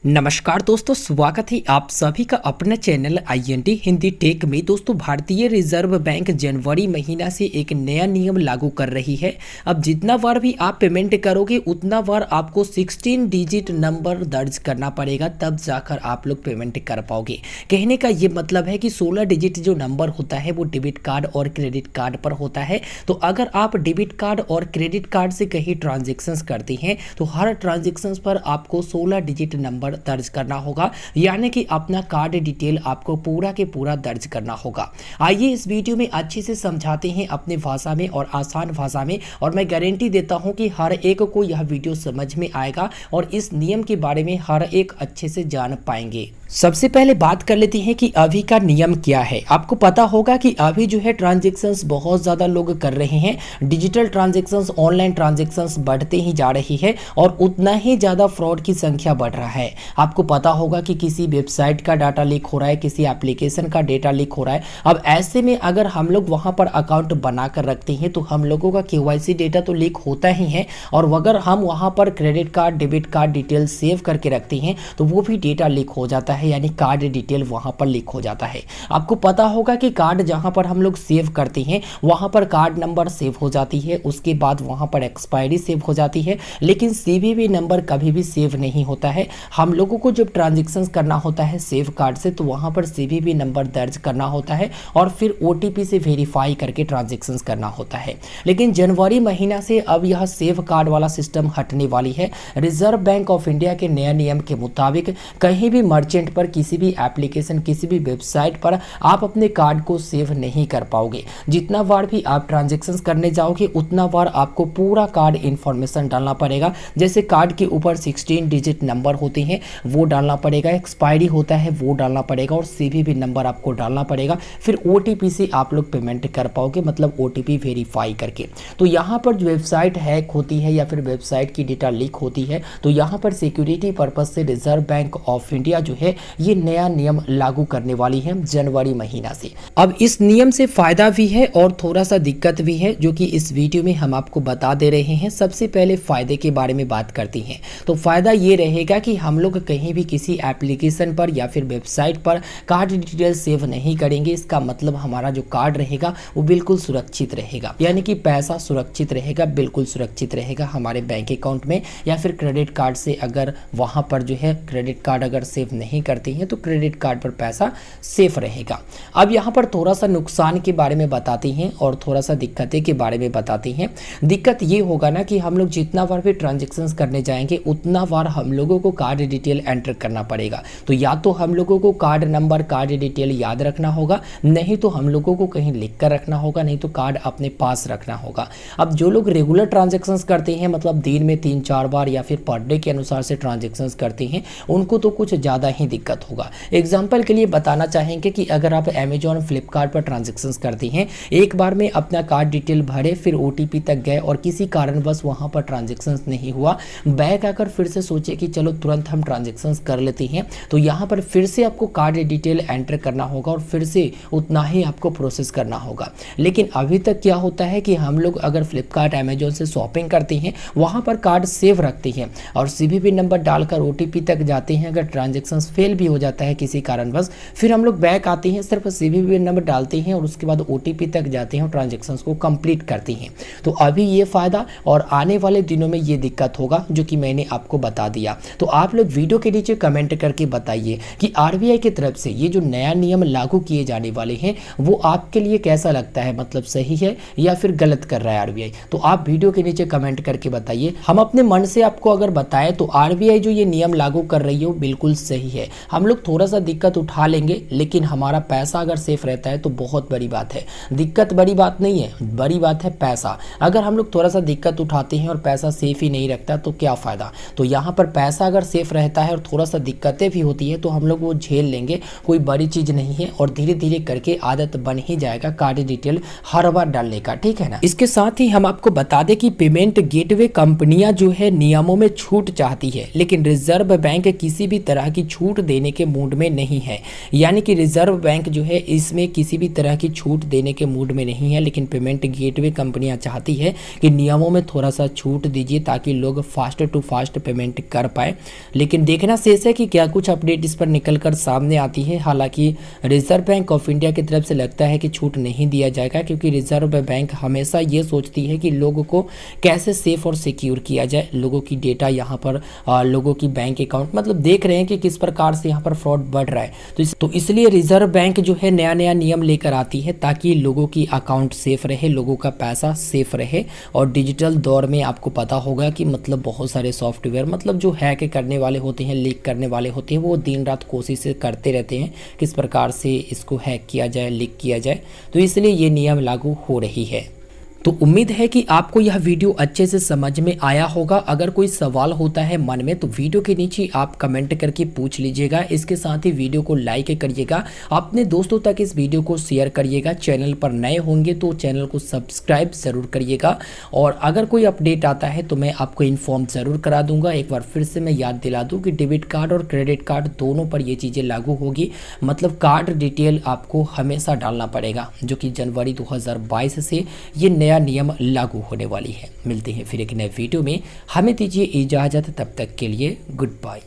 नमस्कार दोस्तों, स्वागत है आप सभी का अपना चैनल INT हिंदी टेक में। दोस्तों, भारतीय रिजर्व बैंक जनवरी महीना से एक नया नियम लागू कर रही है। अब जितना बार भी आप पेमेंट करोगे उतना बार आपको 16 डिजिट नंबर दर्ज करना पड़ेगा, तब जाकर आप लोग पेमेंट कर पाओगे। कहने का ये मतलब है कि 16 डिजिट जो नंबर होता है वो डेबिट कार्ड और क्रेडिट कार्ड पर होता है। तो अगर आप डेबिट कार्ड और क्रेडिट कार्ड से कहीं ट्रांजेक्शन्स करते हैं तो हर ट्रांजेक्शन्स पर आपको 16 डिजिट नंबर दर्ज करना होगा, यानी कि अपना कार्ड डिटेल आपको पूरा के पूरा दर्ज करना होगा। आइए इस वीडियो में अच्छे से समझाते हैं अपने भाषा में और आसान भाषा में, और मैं गारंटी देता हूं कि हर एक को यह वीडियो समझ में आएगा और इस नियम के बारे में हर एक अच्छे से जान पाएंगे। सबसे पहले बात कर लेते हैं कि अभी का नियम क्या है। आपको पता होगा कि अभी जो है ट्रांजैक्शंस बहुत ज़्यादा लोग कर रहे हैं। डिजिटल ट्रांजैक्शंस, ऑनलाइन ट्रांजैक्शंस बढ़ते ही जा रही है और उतना ही ज़्यादा फ्रॉड की संख्या बढ़ रहा है। आपको पता होगा कि किसी वेबसाइट का डाटा लीक हो रहा है, किसी एप्लीकेशन का डेटा लीक हो रहा है। अब ऐसे में अगर हम लोग वहाँ पर अकाउंट बना कर रखते हैं तो हम लोगों का KYC डेटा तो लीक होता ही है, और अगर हम वहाँ पर credit card, debit card detail save करके रखते हैं तो वो भी डेटा लीक हो जाता है, यानी कार्ड डिटेल वहां पर लीक हो जाता है। आपको पता होगा कि कार्ड जहां पर हम लोग सेव करते हैं वहां पर कार्ड नंबर सेव हो जाती है, उसके बाद वहां पर एक्सपायरी सेव हो जाती है, लेकिन CVV नंबर कभी भी सेव नहीं होता है। हम लोगों को जब ट्रांजेक्शन करना होता है सेव कार्ड से तो वहां पर CVV नंबर दर्ज करना होता है और फिर OTP से वेरीफाई करके ट्रांजेक्शन करना होता है। लेकिन जनवरी महीना से अब यह सेव कार्ड वाला सिस्टम हटने वाली है। रिजर्व बैंक ऑफ इंडिया के नए नियम के मुताबिक कहीं भी मर्चेंट पर, किसी भी एप्लीकेशन, किसी भी वेबसाइट पर आप अपने कार्ड को सेव नहीं कर पाओगे। जितना बार भी आप ट्रांजैक्शंस करने जाओगे उतना बार आपको पूरा कार्ड इंफॉर्मेशन डालना पड़ेगा। जैसे कार्ड के ऊपर 16 डिजिट नंबर होते हैं वो डालना पड़ेगा, एक्सपायरी होता है वो डालना पड़ेगा और CVV नंबर आपको डालना पड़ेगा। फिर OTP से आप लोग पेमेंट कर पाओगे, मतलब OTP वेरीफाई करके। तो यहाँ पर जो वेबसाइट हैक होती है या फिर वेबसाइट की डेटा लीक होती है तो यहाँ पर सिक्योरिटी पर्पज से रिजर्व बैंक ऑफ इंडिया जो है ये नया नियम लागू करने वाली है जनवरी महीना से। अब इस नियम से फायदा भी है और थोड़ा सा दिक्कत भी है, जो कि इस वीडियो में हम आपको बता दे रहे हैं। सबसे पहले फायदे के बारे में बात करते हैं। तो फायदा ये रहेगा कि हम लोग कहीं भी किसी एप्लीकेशन पर या फिर वेबसाइट पर कार्ड डिटेल सेव नहीं करेंगे। इसका मतलब हमारा जो कार्ड रहेगा वो बिल्कुल सुरक्षित रहेगा, यानी कि पैसा सुरक्षित रहेगा, बिल्कुल सुरक्षित रहेगा हमारे बैंक अकाउंट में। या फिर क्रेडिट कार्ड से अगर वहां पर जो है क्रेडिट कार्ड अगर सेव नहीं करते हैं तो क्रेडिट कार्ड पर पैसा सेफ रहेगा। अब यहाँ पर थोड़ा सा नुकसान के बारे में बताते हैं और थोड़ा सा दिक्कतें के बारे में बताते हैं। दिक्कत ये होगा ना कि हम लोग जितना बार भी ट्रांजैक्शंस करने जाएंगे उतना बार हम लोगों को कार्ड डिटेल एंटर करना पड़ेगा। तो या तो हम लोगों को कार्ड नंबर, कार्ड डिटेल याद रखना होगा, नहीं तो हम लोगों को कहीं लिख कर रखना होगा, नहीं तो कार्ड अपने पास रखना होगा। अब जो लोग रेगुलर ट्रांजैक्शंस करते हैं, मतलब दिन में 3-4 बार या फिर पर डे के अनुसार से ट्रांजैक्शंस करते हैं, उनको तो कुछ ज़्यादा ही दिक्कत होगा। एग्जाम्पल के लिए बताना चाहेंगे कि अगर आप अमेजॉन, फ्लिपकार्ट पर ट्रांजैक्शंस करते हैं, एक बार में अपना कार्ड डिटेल भरे, फिर OTP तक गए और किसी कारणवश वहां पर ट्रांजैक्शंस नहीं हुआ, बैक आकर फिर से सोचे कि चलो तुरंत हम ट्रांजैक्शंस कर लेते हैं, तो यहाँ पर फिर से आपको कार्ड डिटेल एंटर करना होगा और फिर से उतना ही आपको प्रोसेस करना होगा। लेकिन अभी तक क्या होता है कि हम लोग अगर फ्लिपकार्ट, अमेजॉन से शॉपिंग करते हैं वहाँ पर कार्ड सेव रखते हैं और CVV नंबर डालकर OTP तक जाते हैं। अगर ट्रांजैक्शंस फेल भी हो जाता है किसी कारणवश, फिर हम लोग बैक आते हैं, सिर्फ CVV नंबर डालते हैं और उसके बाद OTP तक जाते हैं और ट्रांजैक्शंस को कंप्लीट करते हैं। तो अभी ये फायदा और आने वाले दिनों में ये दिक्कत होगा जो कि मैंने आपको बता दिया। तो आप लोग वीडियो के नीचे कमेंट करके बताइए कि RBI की तरफ से ये जो नया नियम लागू किए जाने वाले हैं वो आपके लिए कैसा लगता है, मतलब सही है या फिर गलत कर रहा है RBI। तो आप वीडियो के नीचे कमेंट करके बताइए। हम अपने मन से आपको अगर बताएं तो RBI जो ये नियम लागू कर रही है वो बिल्कुल सही है। हम लोग थोड़ा सा दिक्कत उठा लेंगे, लेकिन हमारा पैसा अगर सेफ रहता है तो बहुत बड़ी बात है। दिक्कत बड़ी बात नहीं है, बड़ी बात है पैसा। अगर हम लोग थोड़ा सा दिक्कत उठाते हैं और पैसा सेफ ही नहीं रखता तो क्या फ़ायदा। तो यहाँ पर पैसा अगर सेफ रहता है और थोड़ा सा दिक्कतें भी होती है तो हम लोग वो झेल लेंगे, कोई बड़ी चीज़ नहीं है और धीरे धीरे करके आदत बन ही जाएगा कार्ड डिटेल हर बार डालने का, ठीक है ना। इसके साथ ही हम आपको बता दें कि पेमेंट गेटवे कंपनियां जो है नियमों में छूट चाहती है, लेकिन रिजर्व बैंक किसी भी तरह की छूट देने के मूड में नहीं है। यानी कि रिजर्व बैंक जो है इसमें किसी भी तरह की छूट देने के मूड में नहीं है, लेकिन पेमेंट गेटवे कंपनियां चाहती है कि नियमों में थोड़ा सा छूट दीजिए ताकि लोग फास्ट टू फास्ट पेमेंट कर पाए। लेकिन देखना शेष है कि क्या कुछ अपडेट इस पर निकल कर सामने आती है। हालांकि रिजर्व बैंक ऑफ इंडिया की तरफ से लगता है कि छूट नहीं दिया जाएगा, क्योंकि रिजर्व बैंक हमेशा ये सोचती है कि लोगों को कैसे सेफ और सिक्योर किया जाए। लोगों की डेटा यहाँ पर लोगों की बैंक अकाउंट मतलब देख रहे हैं कि किस प्रकार से यहाँ पर फ्रॉड बढ़ रहा है। तो इसलिए रिजर्व बैंक जो है नया नया नियम लेकर आती है ताकि लोगों की अकाउंट सेफ रहे, लोगों का पैसा सेफ रहे। और डिजिटल दौर में आपको पता होगा कि मतलब बहुत सारे सॉफ्टवेयर मतलब जो हैक करने वाले होते हैं, लीक करने वाले होते हैं, वो दिन रात कोशिश करते रहते हैं किस प्रकार से इसको हैक किया जाए, लीक किया जाए। तो इसलिए ये नियम लागू हो रही है। तो उम्मीद है कि आपको यह वीडियो अच्छे से समझ में आया होगा। अगर कोई सवाल होता है मन में तो वीडियो के नीचे आप कमेंट करके पूछ लीजिएगा। इसके साथ ही वीडियो को लाइक करिएगा, अपने दोस्तों तक इस वीडियो को शेयर करिएगा। चैनल पर नए होंगे तो चैनल को सब्सक्राइब ज़रूर करिएगा। और अगर कोई अपडेट आता है तो मैं आपको इन्फॉर्म ज़रूर करा दूंगा। एक बार फिर से मैं याद दिला दूँ कि डेबिट कार्ड और क्रेडिट कार्ड दोनों पर ये चीज़ें लागू होगी। मतलब कार्ड डिटेल आपको हमेशा डालना पड़ेगा, जो कि जनवरी 2022 से ये नया नियम लागू होने वाली है। मिलते हैं फिर एक नए वीडियो में, हमें दीजिए इजाज़त, तब तक के लिए गुड बाय।